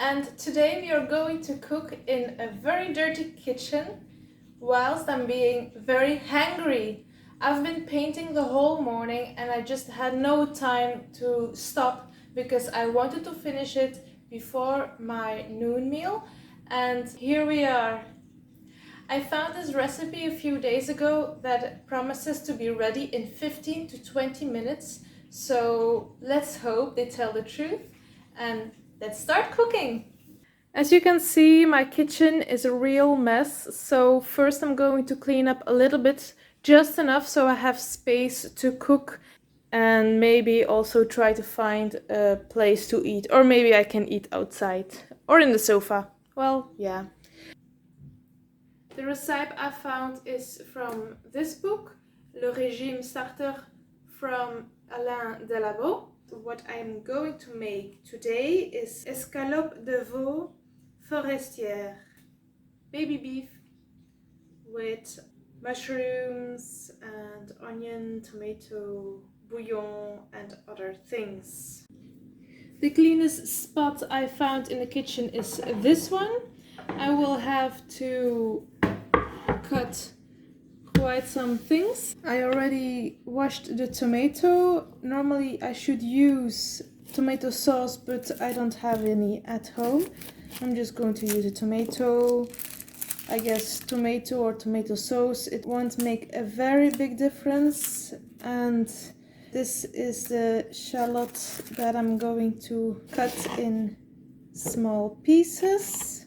and today we are going to cook in a very dirty kitchen whilst I'm being very hungry. I've been painting the whole morning and I just had no time to stop because I wanted to finish it before my noon meal, and here we are. I found this recipe a few days ago that promises to be ready in 15 to 20 minutes, so let's hope they tell the truth and let's start cooking. As you can see, my kitchen is a real mess, so first I'm going to clean up a little bit, just enough so I have space to cook and maybe also try to find a place to eat, or maybe I can eat outside or in the sofa. Well, yeah. The recipe I found is from this book, Le Régime Starter from Alain Delabo. What I'm going to make today is Escalope de veau forestière, baby beef with mushrooms and onion, tomato, bouillon and other things. The cleanest spot I found in the kitchen is this one. I will have to cut quite some things. I already washed the tomato. Normally I should use tomato sauce, but I don't have any at home. I'm just going to use a tomato. I guess tomato or tomato sauce, it won't make a very big difference. And this is the shallot that I'm going to cut in small pieces.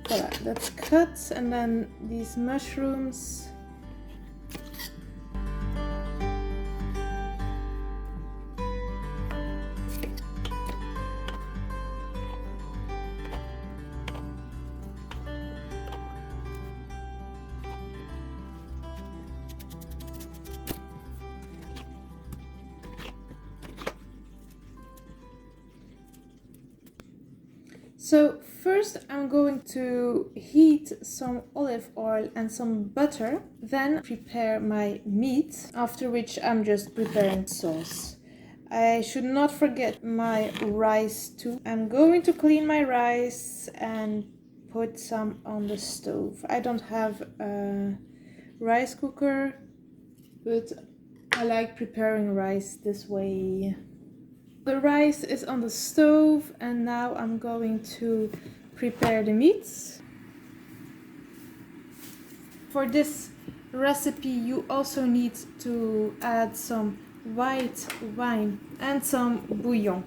Voilà, that's cut, and then these mushrooms. So first I'm going to heat some olive oil and some butter, then prepare my meat, after which I'm just preparing sauce. I should not forget my rice too. I'm going to clean my rice and put some on the stove. I don't have a rice cooker, but I like preparing rice this way. The rice is on the stove and now I'm going to prepare the meats. For this recipe you also need to add some white wine and some bouillon.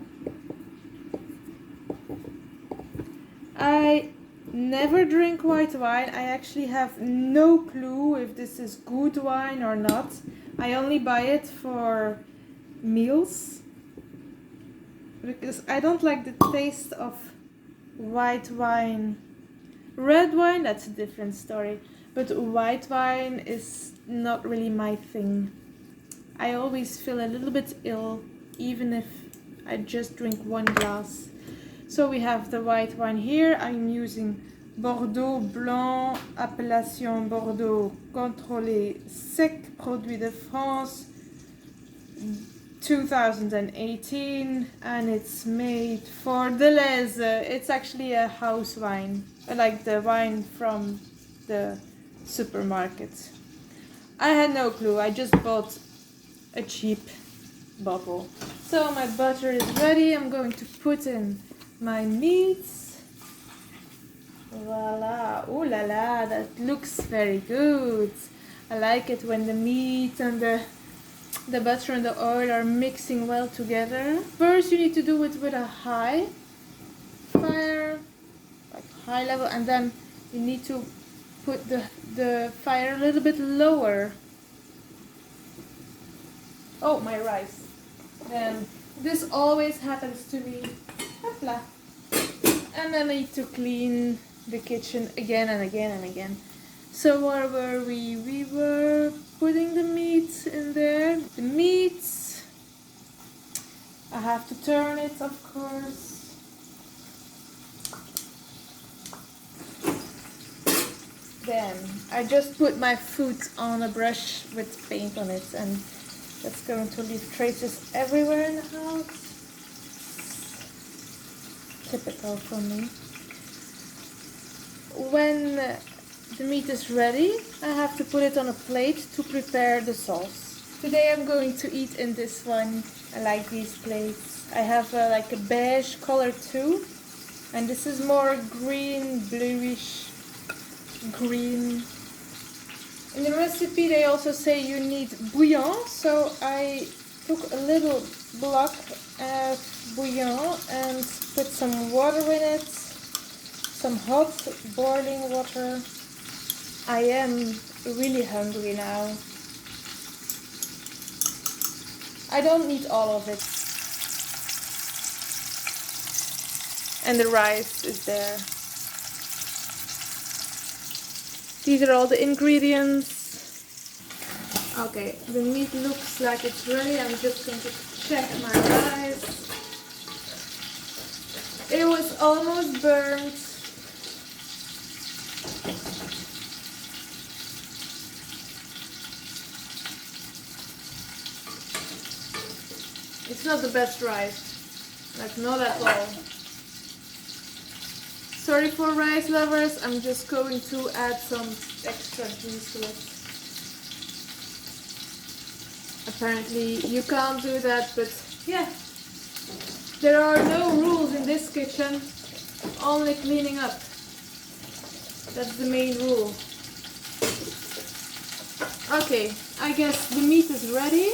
I never drink white wine. I actually have no clue if this is good wine or not. I only buy it for meals, because I don't like the taste of white wine. Red wine, that's a different story, but white wine is not really my thing. I always feel a little bit ill, even if I just drink one glass. So we have the white wine here. I'm using Bordeaux Blanc, appellation Bordeaux contrôlé sec, produit de France, 2018, and it's made for Deleuze. It's actually a house wine, like the wine from the supermarket. I had no clue, I just bought a cheap bottle. So my butter is ready. I'm going to put in my meats. Voila, ooh la la, that looks very good. I like it when the meat and the butter and the oil are mixing well together. First you need to do it with a high fire, like high level, and then you need to put the fire a little bit lower. Oh, my rice. Then this always happens to me. Hopla. And then I need to clean the kitchen again and again and again. So where were we? We were putting the meat in there. The meat. I have to turn it, of course. can. I just put my foot on a brush with paint on it, and that's going to leave traces everywhere in the house. Typical for me. When the meat is ready, I have to put it on a plate to prepare the sauce. Today I'm going to eat in this one. I like these plates. I have like a beige color too, and this is more green, bluish green. In the recipe they also say you need bouillon, so I took a little block of bouillon and put some water in it, some hot boiling water. I am really hungry now. I don't need all of it. And the rice is there. These are all the ingredients. Okay, the meat looks like it's ready. I'm just going to check my rice. It was almost burnt. It's not the best rice, like not at all. Sorry for rice lovers, I'm just going to add some extra juice to it. Apparently you can't do that, but yeah. There are no rules in this kitchen, only cleaning up. That's the main rule. Okay, I guess the meat is ready.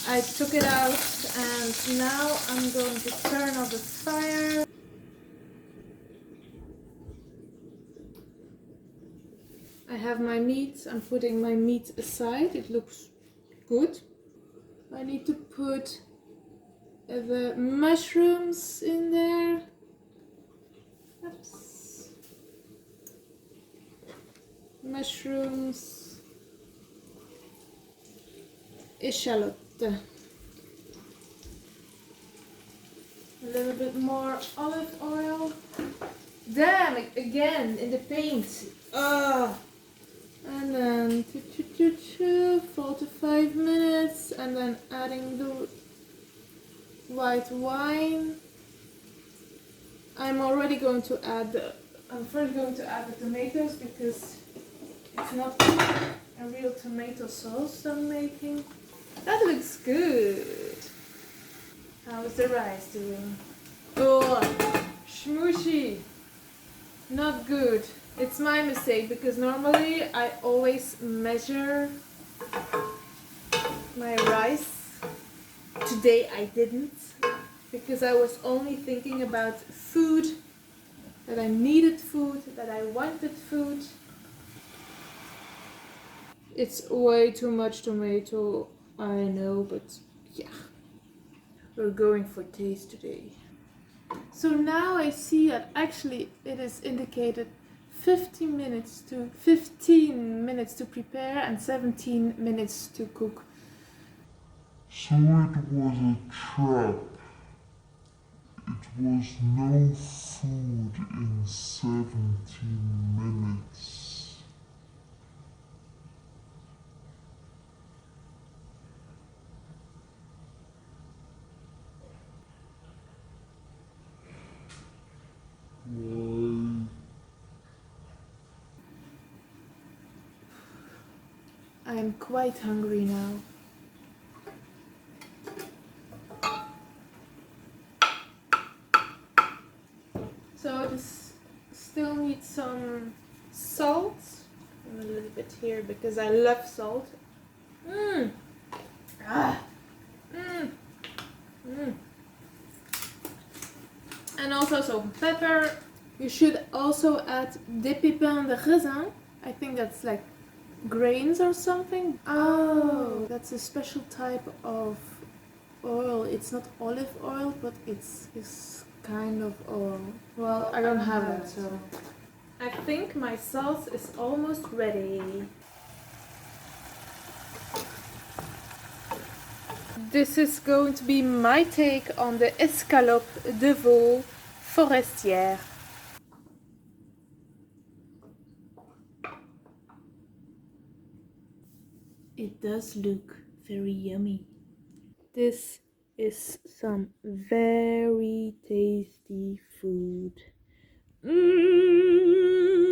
I took it out and now I'm going to turn off the fire. I have my meat. I'm putting my meat aside. It looks good. I need to put the mushrooms in there. Oops. Mushrooms. Escalope. A little bit more olive oil. Damn, again in the paint. And then 4 to 5 minutes, and then adding the white wine. I'm already going to add I'm first going to add the tomatoes because it's not a real tomato sauce I'm making. That looks good. How is the rice doing? Oh, smooshy. Not good. It's my mistake because normally I always measure my rice. Today I didn't because I was only thinking about food, that I needed food, that I wanted food. It's way too much tomato, I know, but yeah, we're going for taste today. So now I see that actually it is indicated 15 minutes to prepare and 17 minutes to cook. So it was a trap. It was no food in 17 minutes. Why? I'm quite hungry now. So this still needs some salt. And a little bit here because I love salt. And also some pepper. You should also add des pépins de raisin. I think that's like grains or something. Oh, that's a special type of oil. It's not olive oil, but it's this kind of oil. Well, I don't have that, so I think my sauce is almost ready. This is going to be my take on the Escalope de veau forestière. It does look very yummy. This is some very tasty food. Mmm.